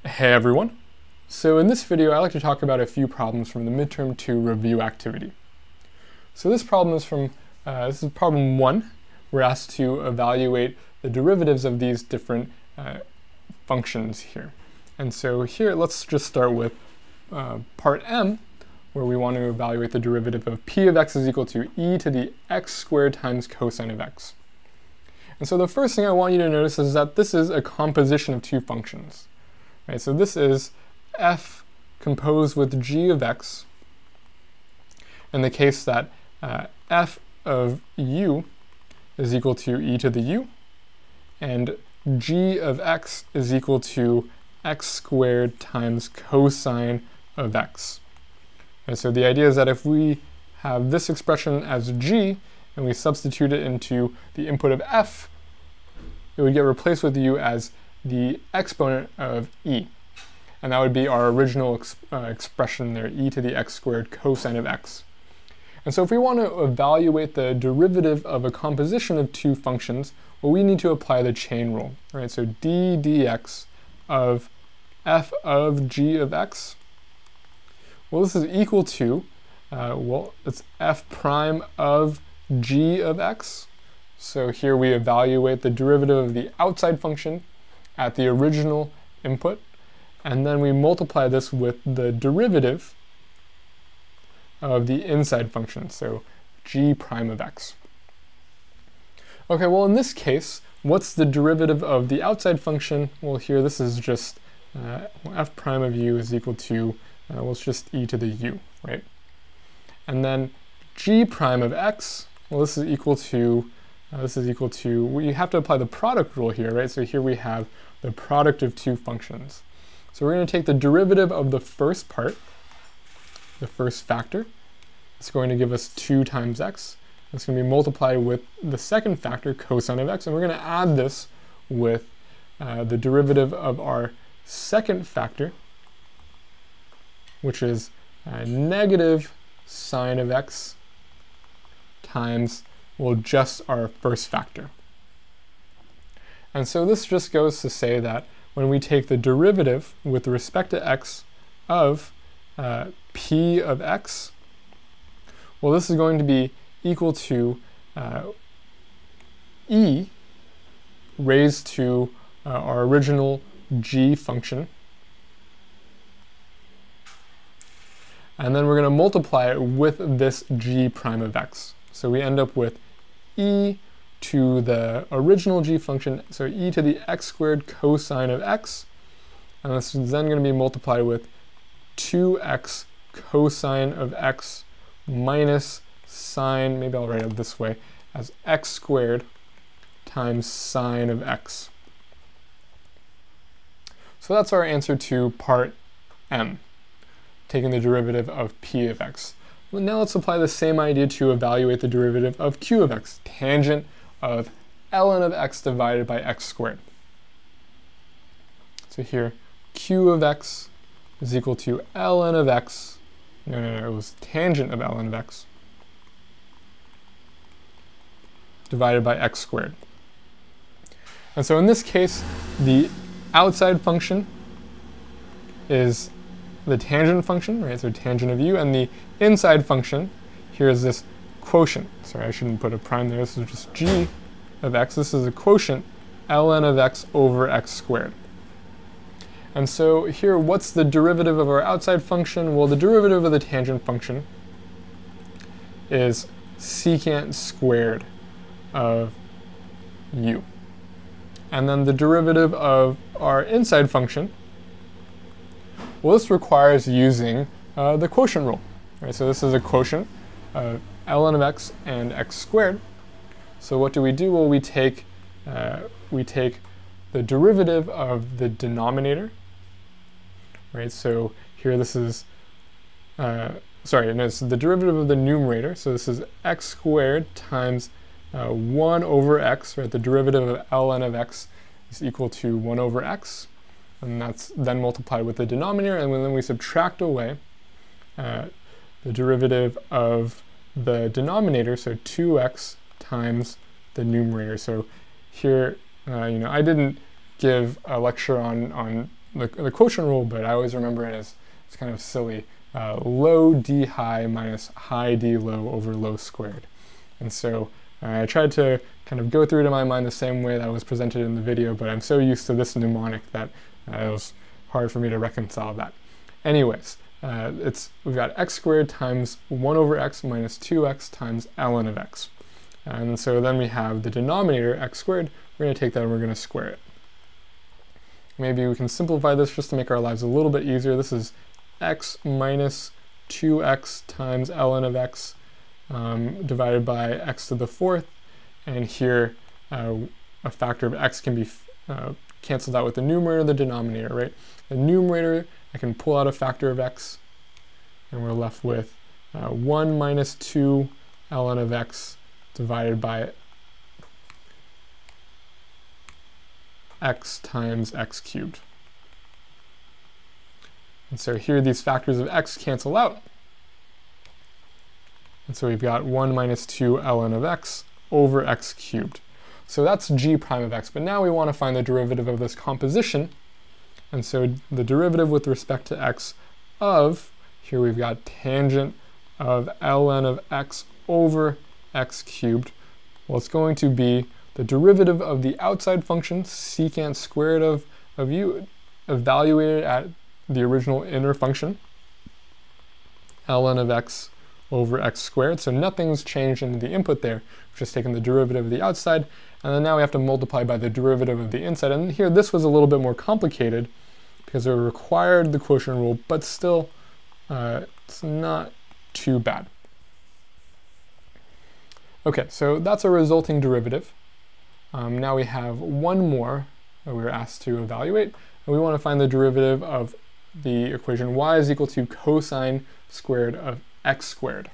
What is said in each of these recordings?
Hey everyone. So in this video, I like to talk about a few problems from the midterm 2 review activity. So this problem is this is problem 1. We're asked to evaluate the derivatives of these different functions here. And so here, let's just start with part M, where we want to evaluate the derivative of p of x is equal to e to the x squared times cosine of x. And so the first thing I want you to notice is that this is a composition of two functions. Right, so this is f composed with g of x in the case that f of u is equal to e to the u, and g of x is equal to x squared times cosine of x. And so the idea is that if we have this expression as g and we substitute it into the input of f, it would get replaced with u as the exponent of e. And that would be our original expression there, e to the x squared cosine of x. And so if we want to evaluate the derivative of a composition of two functions, well, we need to apply the chain rule. Right? So d dx of f of g of x, well, this is equal to, it's f prime of g of x. So here we evaluate the derivative of the outside function at the original input, and then we multiply this with the derivative of the inside function, so g prime of x. Okay, well in this case, what's the derivative of the outside function? Well, here this is just f prime of u is equal to, well, it's just e to the u, right? And then g prime of x, well, this is equal to, we have to apply the product rule here, right? So here we have the product of two functions. So we're going to take the derivative of the first part, the first factor. It's going to give us 2 times x. It's going to be multiplied with the second factor, cosine of x, and we're going to add this with the derivative of our second factor, which is negative sine of x times, well, just our first factor. And so this just goes to say that when we take the derivative with respect to x of p of x, well, this is going to be equal to e raised to our original g function. And then we're going to multiply it with this g prime of x. So we end up with e to the original g function, so e to the x squared cosine of x, and this is then going to be multiplied with 2x cosine of x minus sine, maybe I'll write it this way, as x squared times sine of x. So that's our answer to part M, taking the derivative of p of x. Well, now let's apply the same idea to evaluate the derivative of q of x, tangent of ln of x divided by x squared. So here, q of x is equal to ln of x, no, it was tangent of ln of x divided by x squared. And so in this case, the outside function is the tangent function, right? So tangent of u, and the inside function, here is this quotient. Sorry, I shouldn't put a prime there. This is just g of x. This is a quotient, ln of x over x squared. And so here, what's the derivative of our outside function? Well, the derivative of the tangent function is secant squared of u. And then the derivative of our inside function, well, this requires using the quotient rule. Right? So this is a quotient of ln of x and x squared. So what do? Well, we take the derivative of the denominator. Right? So here this is, it's the derivative of the numerator. So this is x squared times 1 over x. Right? The derivative of ln of x is equal to 1 over x. And that's then multiplied with the denominator, and then we subtract away the derivative of the denominator, so 2x times the numerator. So here, I didn't give a lecture on the quotient rule, but I always remember it as, it's kind of silly, low d high minus high d low over low squared. And so I tried to kind of go through it in my mind the same way that was presented in the video, but I'm so used to this mnemonic that it was hard for me to reconcile that. Anyways, we've got x squared times 1 over x minus 2x times ln of x. And so then we have the denominator, x squared. We're going to take that and we're going to square it. Maybe we can simplify this just to make our lives a little bit easier. This is x minus 2x times ln of x divided by x to the fourth. And here, a factor of x can be canceled out with the numerator and the denominator, right? The numerator, I can pull out a factor of x, and we're left with 1 minus 2 ln of x divided by x times x cubed. And so here these factors of x cancel out. And so we've got 1 minus 2 ln of x over x cubed. So that's g prime of x, but now we want to find the derivative of this composition. And so the derivative with respect to x of, here we've got tangent of ln of x over x cubed. Well, it's going to be the derivative of the outside function, secant squared of u, evaluated at the original inner function, ln of x over x squared. So nothing's changed in the input there. We've just taken the derivative of the outside, and then now we have to multiply by the derivative of the inside. And here this was a little bit more complicated because it required the quotient rule, but still it's not too bad. Okay, so that's a resulting derivative. Now we have one more that we were asked to evaluate, and we want to find the derivative of the equation y is equal to cosine squared of x squared.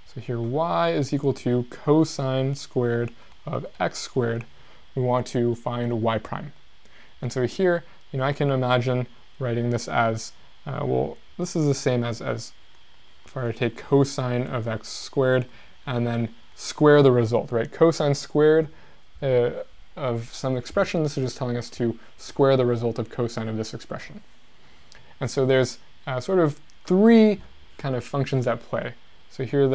So here y is equal to cosine squared of x squared. We want to find y prime. And so here, I can imagine writing this as, well, this is the same as if I were to take cosine of x squared and then square the result, right? Cosine squared of some expression, this is just telling us to square the result of cosine of this expression. And so there's sort of three kind of functions at play. So here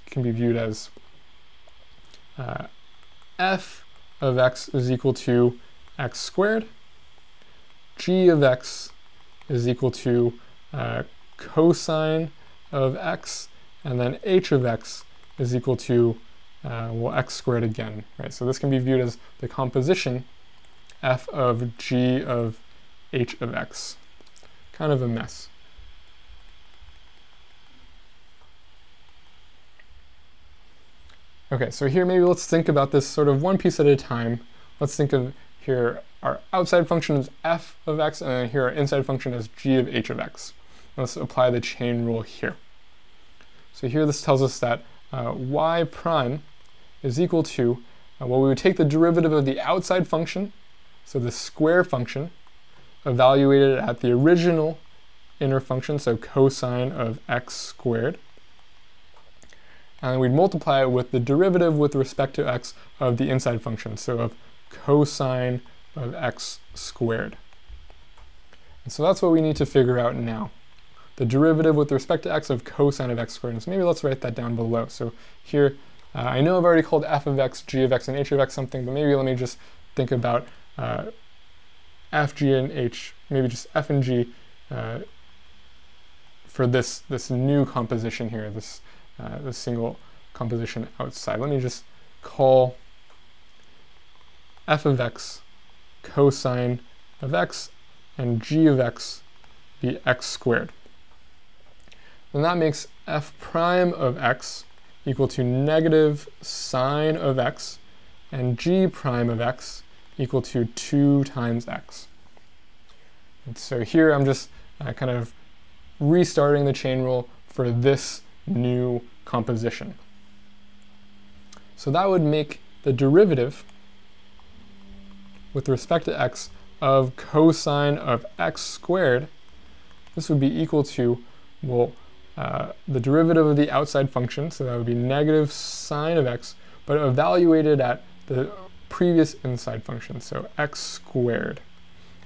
can be viewed as f of x is equal to x squared, g of x is equal to cosine of x, and then h of x is equal to, well, x squared again, right? So this can be viewed as the composition f of g of h of x. Kind of a mess. Okay, so here maybe let's think about this sort of one piece at a time. Let's think of here our outside function is f of x, and then here our inside function is g of h of x. Let's apply the chain rule here. So here this tells us that y prime is equal to, well, we would take the derivative of the outside function, so the square function, evaluated at the original inner function, so cosine of x squared. And then we'd multiply it with the derivative with respect to x of the inside function, so of cosine of x squared. And so that's what we need to figure out now. The derivative with respect to x of cosine of x squared. And so maybe let's write that down below. So here, I know I've already called f of x, g of x, and h of x something, but maybe let me just think about f, g, and h, maybe just f and g for this new composition here, this single composition outside. Let me just call f of x cosine of x and g of x be x squared. Then that makes f prime of x equal to negative sine of x and g prime of x equal to 2 times x. And so here I'm just kind of restarting the chain rule for this new composition. So that would make the derivative with respect to x of cosine of x squared, this would be equal to, well, the derivative of the outside function, so that would be negative sine of x, but evaluated at the previous inside function, so x squared.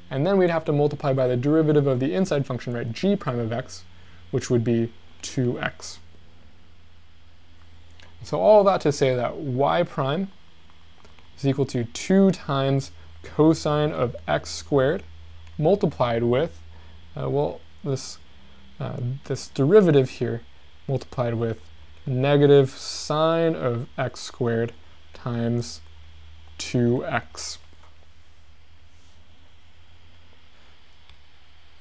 And then we'd have to multiply by the derivative of the inside function, right, g prime of x, which would be 2x. So all that to say that y prime is equal to 2 times cosine of x squared multiplied with, this derivative here multiplied with negative sine of x squared times 2x.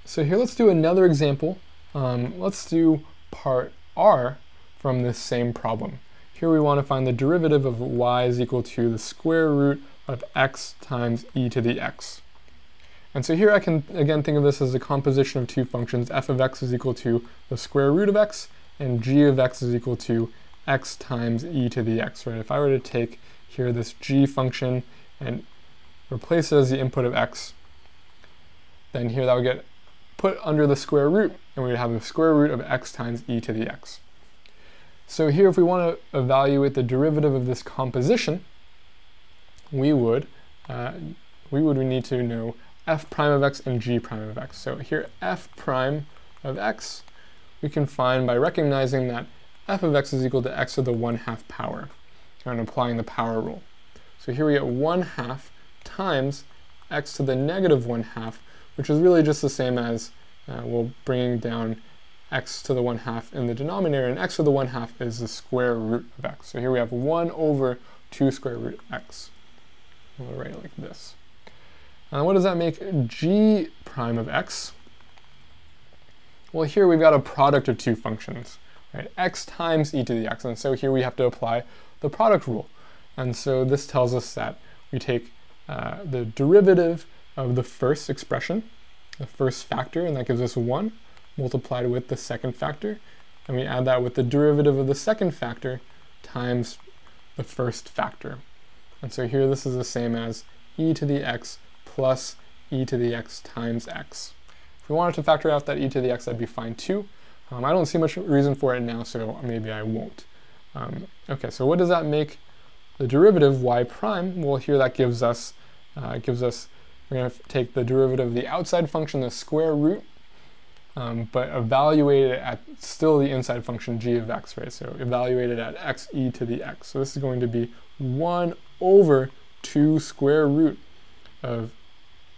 So here let's do another example. Let's do part R from this same problem. Here we want to find the derivative of y is equal to the square root of x times e to the x. And so here I can again think of this as a composition of two functions. F of x is equal to the square root of x, and g of x is equal to x times e to the x, right? If I were to take here this g function and replace it as the input of x, then here that would get put under the square root, and we would have the square root of x times e to the x. So here, if we want to evaluate the derivative of this composition, we would need to know f prime of x and g prime of x. So here, f prime of x, we can find by recognizing that f of x is equal to x to the 1/2 power, and applying the power rule. So here we get 1/2 times x to the negative 1/2, which is really just the same as, bringing down x to the 1/2 in the denominator, and x to the 1/2 is the square root of x. So here we have 1 over 2 square root x. We'll write it like this. And what does that make g prime of x? Well, here we've got a product of two functions, right? X times e to the x, and so here we have to apply the product rule. And so this tells us that we take the derivative of the first expression, the first factor, and that gives us 1, multiplied with the second factor, and we add that with the derivative of the second factor times the first factor. And so here this is the same as e to the x plus e to the x times x. If we wanted to factor out that e to the x, that'd be fine too. I don't see much reason for it now, so maybe I won't. Okay, so what does that make the derivative y prime? Well, here that gives us, we're going to take the derivative of the outside function, the square root, but evaluate it at still the inside function g of x, right? So evaluate it at x e to the x. So this is going to be 1 over 2 square root of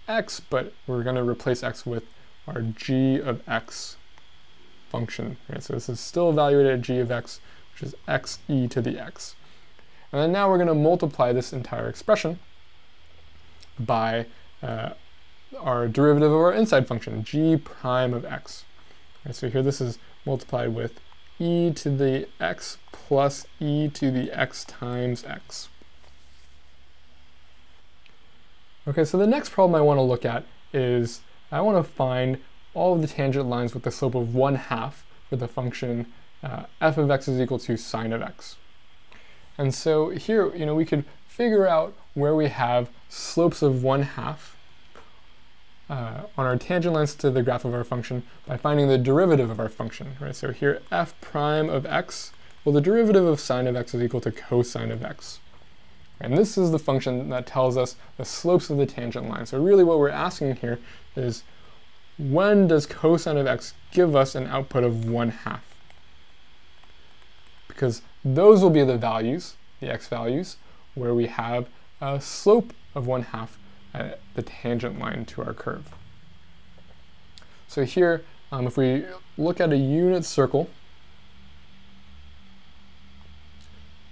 x, but we're going to replace x with our g of x function, right? So this is still evaluated at g of x, which is x e to the x. And then now we're going to multiply this entire expression by our derivative of our inside function, g prime of x. Right, so here this is multiplied with e to the x plus e to the x times x. Okay, so the next problem I want to look at is I want to find all of the tangent lines with the slope of 1/2 for the function f of x is equal to sine of x. And so here, we could figure out where we have slopes of 1/2 on our tangent lines to the graph of our function by finding the derivative of our function, right? So here, f prime of x, well, the derivative of sine of x is equal to cosine of x. And this is the function that tells us the slopes of the tangent line. So really what we're asking here is, when does cosine of x give us an output of 1/2? Because those will be the values, the x values, where we have a slope of 1/2 at the tangent line to our curve. So here, if we look at a unit circle,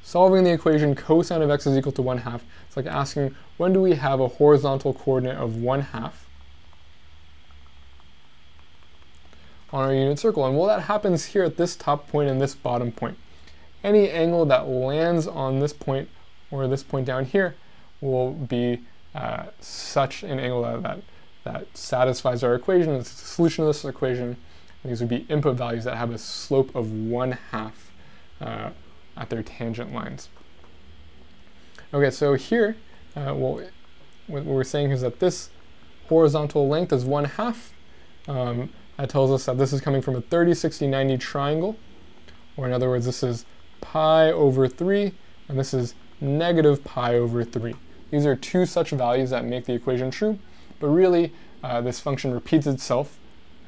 solving the equation cosine of x is equal to 1/2, it's like asking, when do we have a horizontal coordinate of 1/2 on our unit circle? And well, that happens here at this top point and this bottom point. Any angle that lands on this point or this point down here will be such an angle that satisfies our equation. It's the solution of this equation. These would be input values that have a slope of 1/2 at their tangent lines. Okay, so here, what we're saying is that this horizontal length is 1/2. That tells us that this is coming from a 30, 60, 90 triangle, or in other words, this is pi over 3, and this is negative pi over 3. These are two such values that make the equation true, but really this function repeats itself.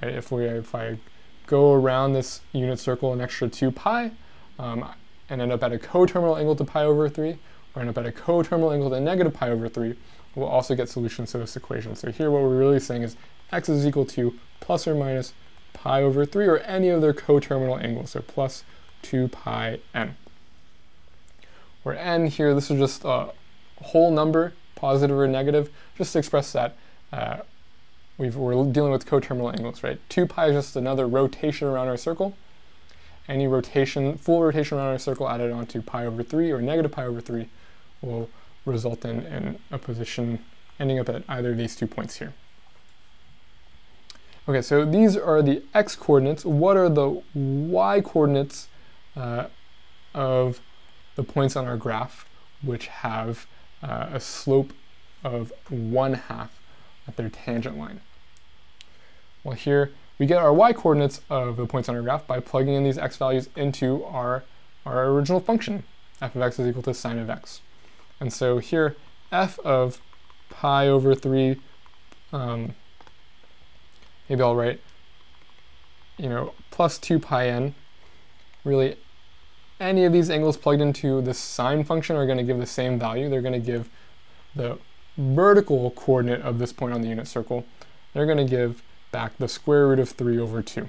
Right? If I go around this unit circle an extra 2 pi and end up at a coterminal angle to pi over 3, or end up at a coterminal angle to negative pi over 3, we'll also get solutions to this equation. So here what we're really saying is x is equal to plus or minus pi over 3, or any of their coterminal angles, so plus 2 pi n. Where n here, this is just a whole number, positive or negative, just to express that we're dealing with coterminal angles, right? 2 pi is just another rotation around our circle. Any rotation, full rotation around our circle added onto pi over 3 or negative pi over 3 will result in a position ending up at either of these 2 points here. Okay, so these are the x coordinates. What are the y coordinates of the points on our graph which have a slope of 1/2 at their tangent line? Well, here we get our y coordinates of the points on our graph by plugging in these x values into our original function. F of x is equal to sine of x. And so here, f of pi over 3, maybe I'll write, plus 2 pi n. Really, any of these angles plugged into the sine function are going to give the same value. They're going to give the vertical coordinate of this point on the unit circle. They're going to give back the square root of 3 over 2.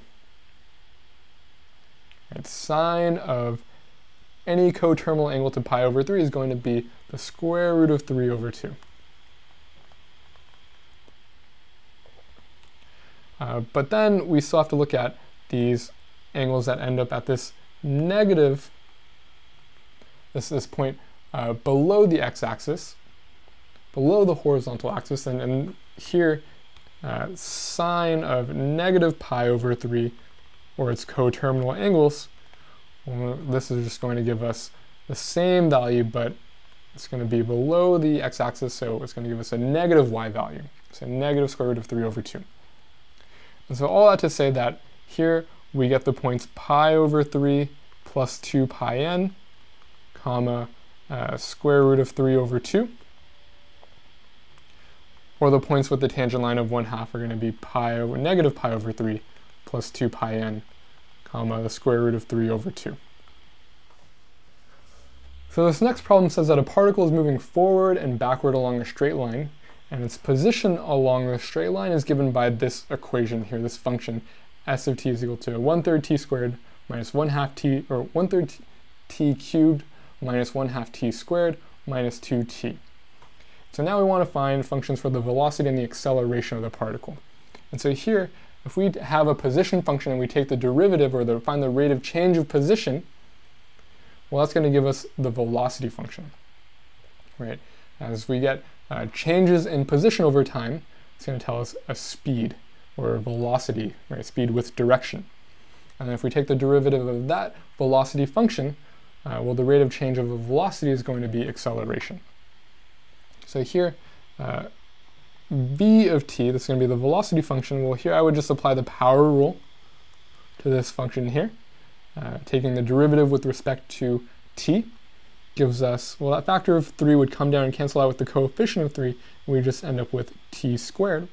Right, sine of any coterminal angle to pi over 3 is going to be the square root of 3 over 2. But then we still have to look at these angles that end up at this negative, this point below the x-axis, below the horizontal axis, and here sine of negative pi over 3, or its coterminal angles, well, this is just going to give us the same value, but it's going to be below the x-axis, so it's going to give us a negative y value, so negative square root of 3 over 2. And so all that to say that here we get the points pi over 3 plus 2 pi n, comma, square root of 3 over 2. Or the points with the tangent line of 1/2 are going to be negative pi over 3 plus 2 pi n, comma, the square root of 3 over 2. So this next problem says that a particle is moving forward and backward along a straight line, and its position along the straight line is given by this equation here, this function, s of t is equal to 1/3 t squared minus 1/2 t, or 1/3 t cubed minus 1/2 t squared minus 2t. So now we want to find functions for the velocity and the acceleration of the particle. And so here, if we have a position function and we take the derivative, or find the rate of change of position, well, that's going to give us the velocity function, right? As we get changes in position over time, it's going to tell us a speed, or velocity, right? Speed with direction. And then if we take the derivative of that velocity function, well, the rate of change of the velocity is going to be acceleration. So here, v of t, this is going to be the velocity function. Well, here I would just apply the power rule to this function here. Taking the derivative with respect to t gives us, well, that factor of 3 would come down and cancel out with the coefficient of 3, and we just end up with t squared.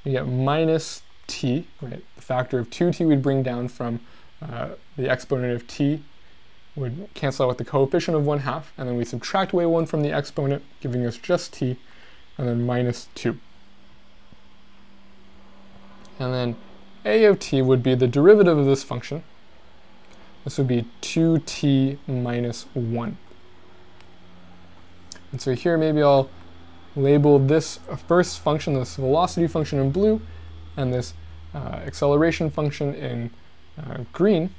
We get minus t, right? The factor of 2t we'd bring down from the exponent of t, would cancel out with the coefficient of 1/2, and then we subtract away 1 from the exponent, giving us just t, and then minus 2. And then a of t would be the derivative of this function. This would be 2t minus 1. And so here maybe I'll label this first function, this velocity function, in blue, and this acceleration function in green.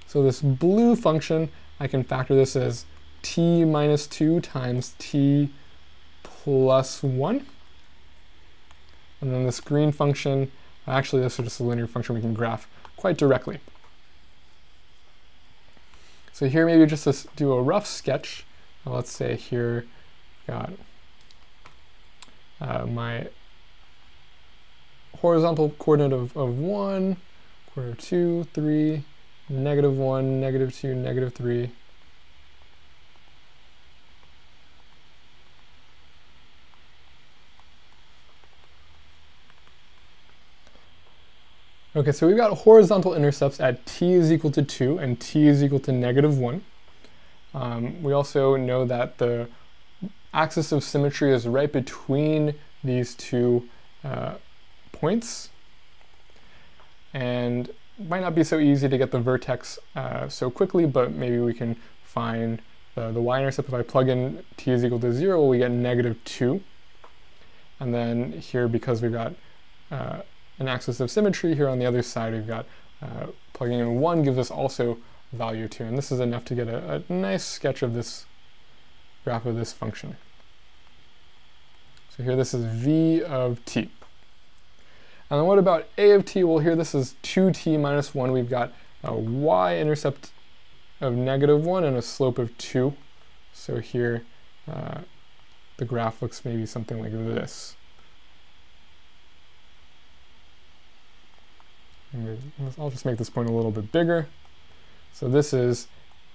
So this blue function, I can factor this as t minus 2 times t plus 1. And then this green function, actually this is just a linear function we can graph quite directly. So here maybe just to do a rough sketch, let's say here got my horizontal coordinate of 1, coordinate 2, 3, negative 1, negative 2, negative 3. Okay, so we've got horizontal intercepts at t is equal to 2 and t is equal to -1. We also know that the axis of symmetry is right between these two points, and it might not be so easy to get the vertex so quickly, but maybe we can find the y-intercept. If I plug in t is equal to 0, we get -2. And then here, because we've got an axis of symmetry, here on the other side we've got plugging in 1 gives us also value 2. And this is enough to get a nice sketch of this graph of this function. So here this is v of t. And then what about a of t? Well, here this is 2t minus 1. We've got a y-intercept of -1 and a slope of 2. So here the graph looks maybe something like this. I'll just make this point a little bit bigger. So this is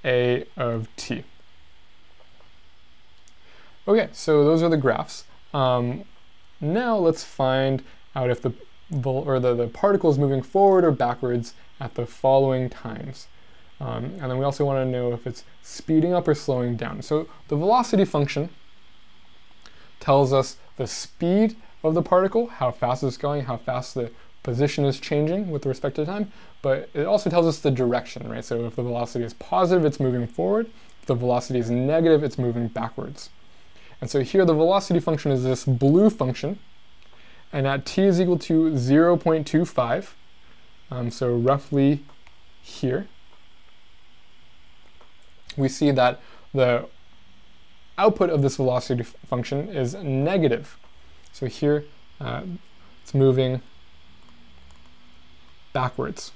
a of t. Okay, so those are the graphs. Now let's find out if the particle is moving forward or backwards at the following times. And then we also want to know if it's speeding up or slowing down. So the velocity function tells us the speed of the particle, how fast it's going, how fast the position is changing with respect to time, but it also tells us the direction, right? So if the velocity is positive, it's moving forward. If the velocity is negative, it's moving backwards. And so here the velocity function is this blue function, and at t is equal to 0.25, so roughly here, we see that the output of this velocity function is negative. So here it's moving backwards.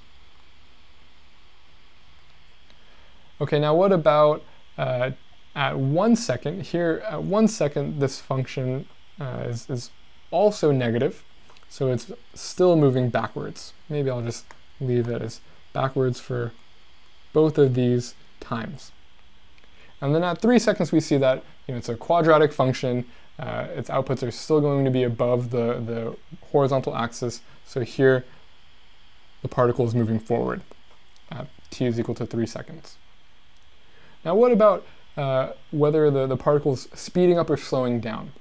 Okay, now what about at 1 second? Here at 1 second this function is also negative, so it's still moving backwards. Maybe I'll just leave it as backwards for both of these times. And then at 3 seconds we see that it's a quadratic function. Its outputs are still going to be above the horizontal axis, so here the particle is moving forward at t is equal to 3 seconds. Now what about whether the particle is speeding up or slowing down?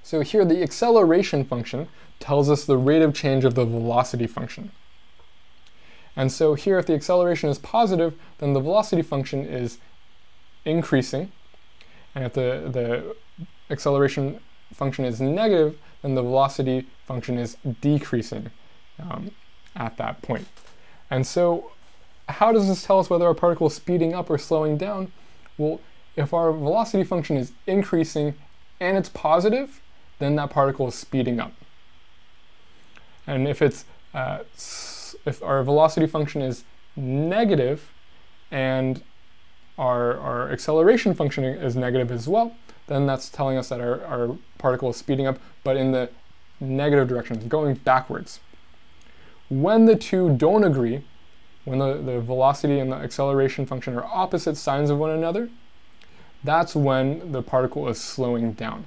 So here the acceleration function tells us the rate of change of the velocity function. And so here if the acceleration is positive, then the velocity function is increasing. And if the acceleration function is negative, then the velocity function is decreasing at that point. And so how does this tell us whether our particle is speeding up or slowing down? Well, if our velocity function is increasing and it's positive, then that particle is speeding up. And if it's if our velocity function is negative and our acceleration function is negative as well, then that's telling us that our particle is speeding up, but in the negative direction, going backwards. When the two don't agree, when the velocity and the acceleration function are opposite signs of one another, that's when the particle is slowing down.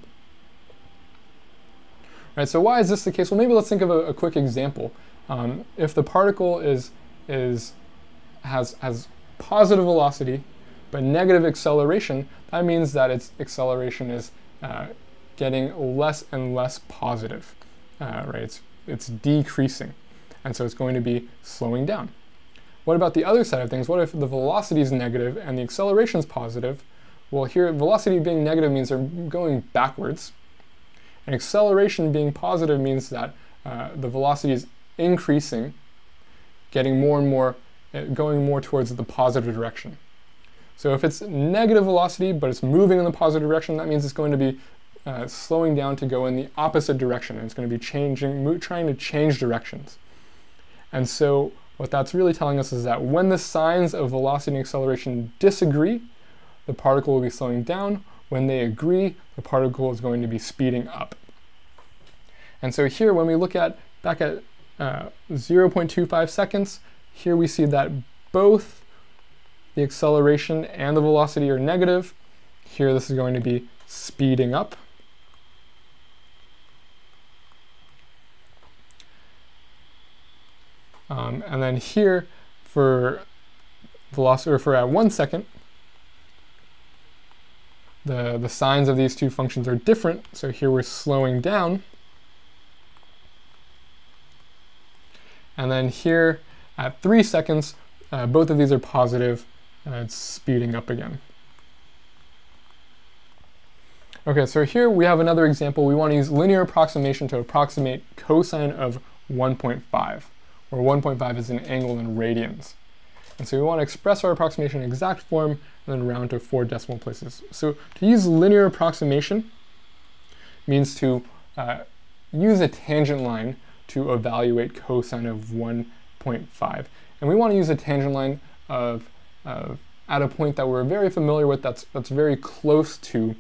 Right, so why is this the case? Well, maybe let's think of a quick example. If the particle has positive velocity but negative acceleration, that means that its acceleration is getting less and less positive. Right, it's decreasing, and so it's going to be slowing down. What about the other side of things? What if the velocity is negative and the acceleration is positive? Well, here velocity being negative means they're going backwards, and acceleration being positive means that the velocity is increasing, getting more and more, going more towards the positive direction. So if it's negative velocity but it's moving in the positive direction, that means it's going to be slowing down to go in the opposite direction, and it's going to be trying to change directions. And so what that's really telling us is that when the signs of velocity and acceleration disagree, the particle will be slowing down. When they agree, the particle is going to be speeding up. And so here, when we look back at 0.25 seconds, here we see that both the acceleration and the velocity are negative. Here this is going to be speeding up. And then here for velocity, or for at 1 second, the signs of these two functions are different. So here we're slowing down. And then here at 3 seconds, both of these are positive, and it's speeding up again. Okay, so here we have another example. We want to use linear approximation to approximate cosine of 1.5, where 1.5 is an angle in radians. And so we want to express our approximation in exact form and then round to 4 decimal places. So to use linear approximation means to use a tangent line to evaluate cosine of 1.5. And we want to use a tangent line of at a point that we're very familiar with, that's very close to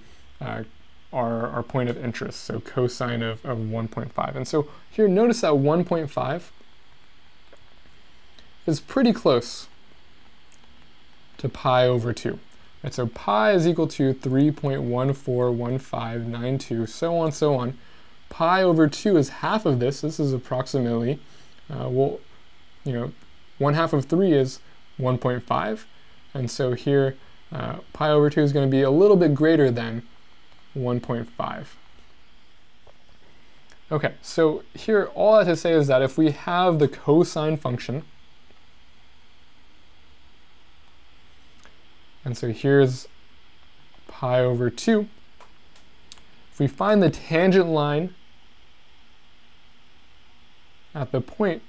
our point of interest, so cosine of 1.5. And so here, notice that 1.5 is pretty close to pi over 2. Right, so pi is equal to 3.141592, so on. Pi over 2 is half of this. This is approximately, 1/2 of 3 is 1.5. And so here, pi over 2 is going to be a little bit greater than 1.5. Okay, so here all I have to say is that if we have the cosine function, and so here's pi over 2, if we find the tangent line at the point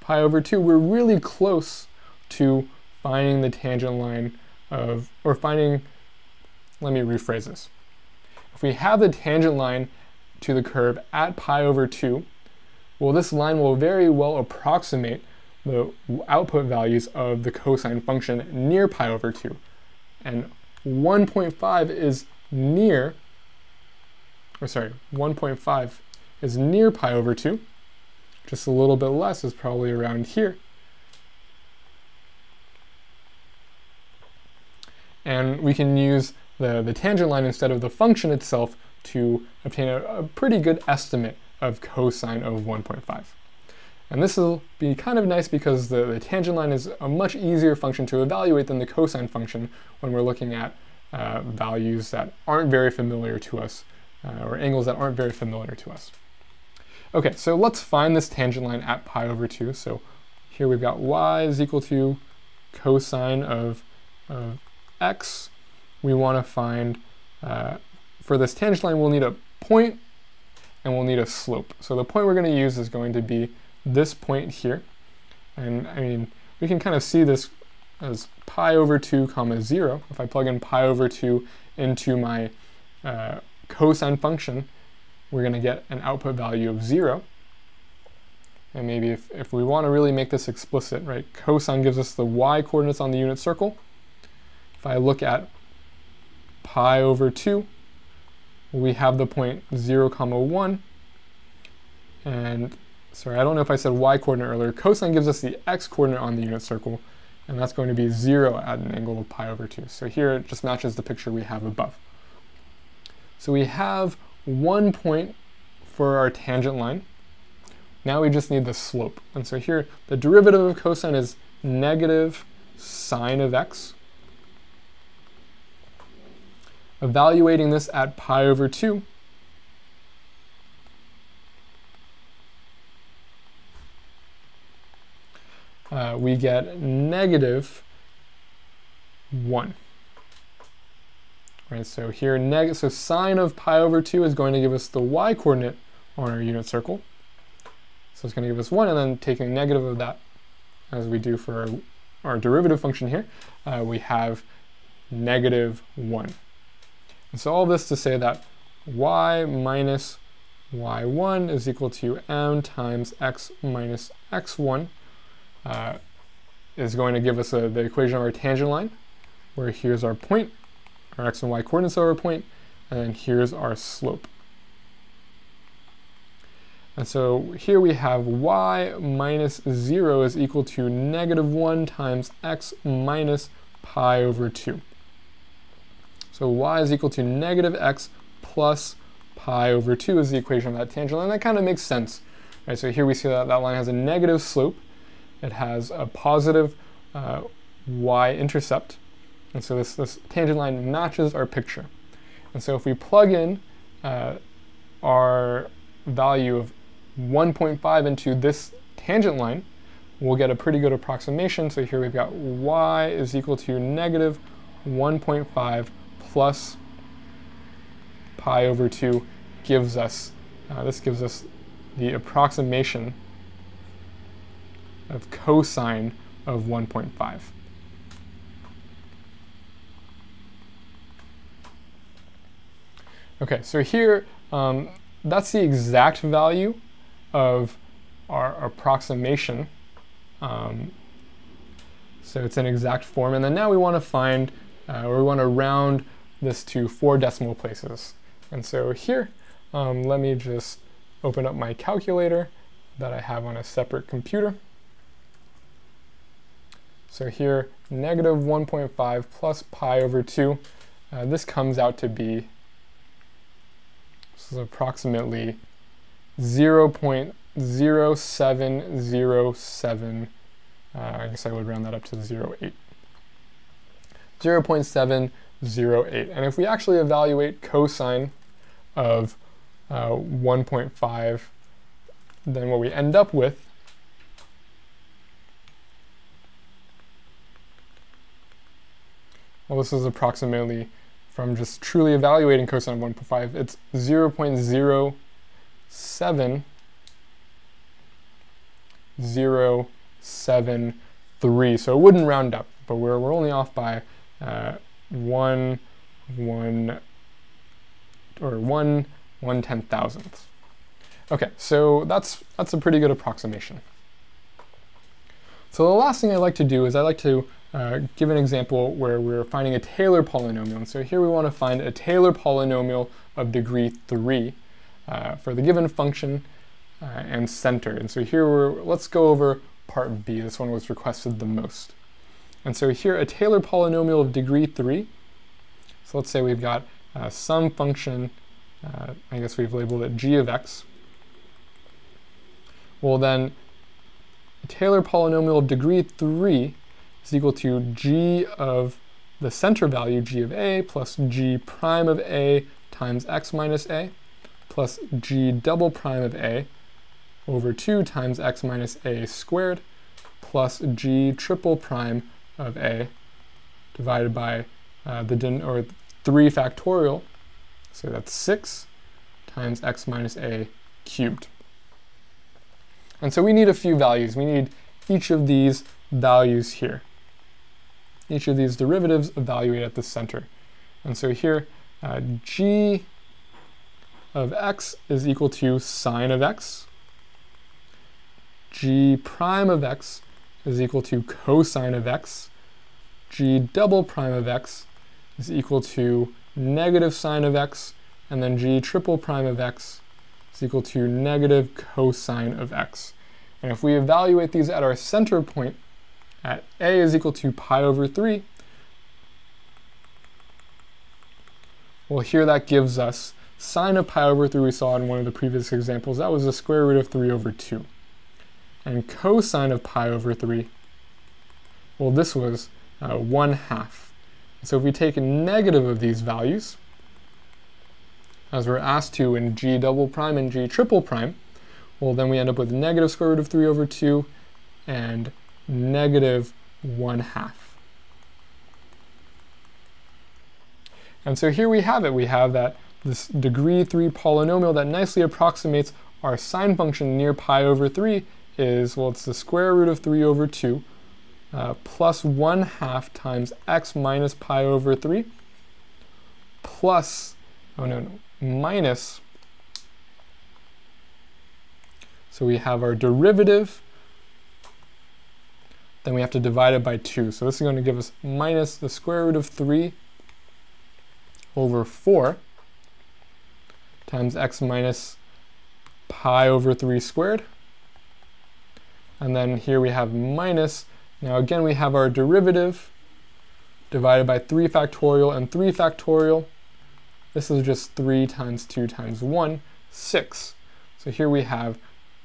pi over 2, we're really close to finding the tangent line of, or finding, let me rephrase this. If we have the tangent line to the curve at pi over 2, well, this line will very well approximate the output values of the cosine function near pi over 2. And 1.5 is near, 1.5 is near pi over 2. Just a little bit less is probably around here. And we can use the tangent line instead of the function itself to obtain a pretty good estimate of cosine of 1.5. And this will be kind of nice because the tangent line is a much easier function to evaluate than the cosine function when we're looking at values that aren't very familiar to us, or angles that aren't very familiar to us. Okay, so let's find this tangent line at pi over 2. So here we've got y is equal to cosine of x. We want to find, for this tangent line, we'll need a point and we'll need a slope. So the point we're going to use is going to be this point here. And I mean, we can kind of see this as pi over 2 comma 0. If I plug in pi over 2 into my cosine function, we're going to get an output value of 0. And maybe if we want to really make this explicit, right, cosine gives us the y coordinates on the unit circle. If I look at pi over 2, we have the point 0 comma 1. And sorry, I don't know if I said y coordinate earlier. Cosine gives us the x coordinate on the unit circle, and that's going to be 0 at an angle of pi over 2. So here it just matches the picture we have above. So we have one point for our tangent line. Now we just need the slope. And so here, the derivative of cosine is negative sine of x. Evaluating this at pi over 2, we get negative 1. Right, so here, so sine of pi over 2 is going to give us the y coordinate on our unit circle. So it's going to give us 1, and then taking negative of that, as we do for our derivative function here, we have negative 1. And so all this to say that y minus y1 is equal to m times x minus x1 is going to give us the equation of our tangent line, where here's our point, our x and y coordinates of our point, and then here's our slope. And so here we have y minus 0 is equal to negative 1 times x minus pi over 2. So y is equal to negative x plus pi over 2 is the equation of that tangent line. That kind of makes sense. Right, so here we see that that line has a negative slope, it has a positive y-intercept. And so this tangent line matches our picture. And so if we plug in our value of 1.5 into this tangent line, we'll get a pretty good approximation. So here we've got y is equal to negative 1.5 plus pi over 2 gives us, this gives us the approximation of cosine of 1.5. Okay, so here, that's the exact value of our approximation. So it's an exact form. And then now we want to find, or we want to round this to 4 decimal places. And so here, let me just open up my calculator that I have on a separate computer. So here, negative 1.5 plus pi over 2, this comes out to be, this is approximately 0.0707, I guess I would round that up to 0.8. 0.708. And if we actually evaluate cosine of 1.5, then what we end up with well, this is approximately, from just truly evaluating cosine of 1.5, it's 0.07073. So it wouldn't round up, but we're only off by 1/10,000th. Okay, so that's a pretty good approximation. So the last thing I like to do is I like to give an example where we're finding a Taylor polynomial. And so here we want to find a Taylor polynomial of degree 3 for the given function and center. And so here let's go over part B. This one was requested the most. And so here a Taylor polynomial of degree 3. So let's say we've got some function, I guess we've labeled it g of x. Well then, a Taylor polynomial of degree 3 is equal to g of the center value, g of a, plus g prime of a times x minus a, plus g double prime of a over 2 times x minus a squared, plus g triple prime of a divided by the 3 factorial, so that's 6 times x minus a cubed. And so we need a few values. We need each of these values here. Each of these derivatives evaluate at the center. And so here, g of x is equal to sine of x. G prime of x is equal to cosine of x. G double prime of x is equal to negative sine of x. And then g triple prime of x is equal to negative cosine of x. And if we evaluate these at our center point, at a is equal to pi over 3, well here that gives us sine of pi over 3 we saw in one of the previous examples. That was the square root of 3 over 2. And cosine of pi over 3, well this was 1/2. So if we take a negative of these values, as we're asked to in g double prime and g triple prime, well then we end up with negative square root of 3 over 2 and negative 1/2. And so here we have it. We have that this degree 3 polynomial that nicely approximates our sine function near pi over 3 is, well, it's the square root of 3 over 2 plus 1/2 times x minus pi over 3 plus, minus, so we have our derivative, then we have to divide it by 2. So this is going to give us minus the square root of 3 over 4 times x minus pi over 3 squared. And then here we have minus, now again we have our derivative divided by 3 factorial and 3 factorial. This is just 3 times 2 times 1, 6. So here we have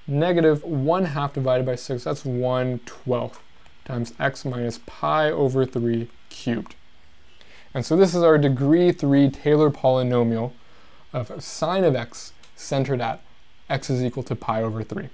negative 1/2 divided by 6, that's 1/12 times x minus pi over 3 cubed. And so this is our degree 3 Taylor polynomial of sine of x centered at x is equal to pi over 3.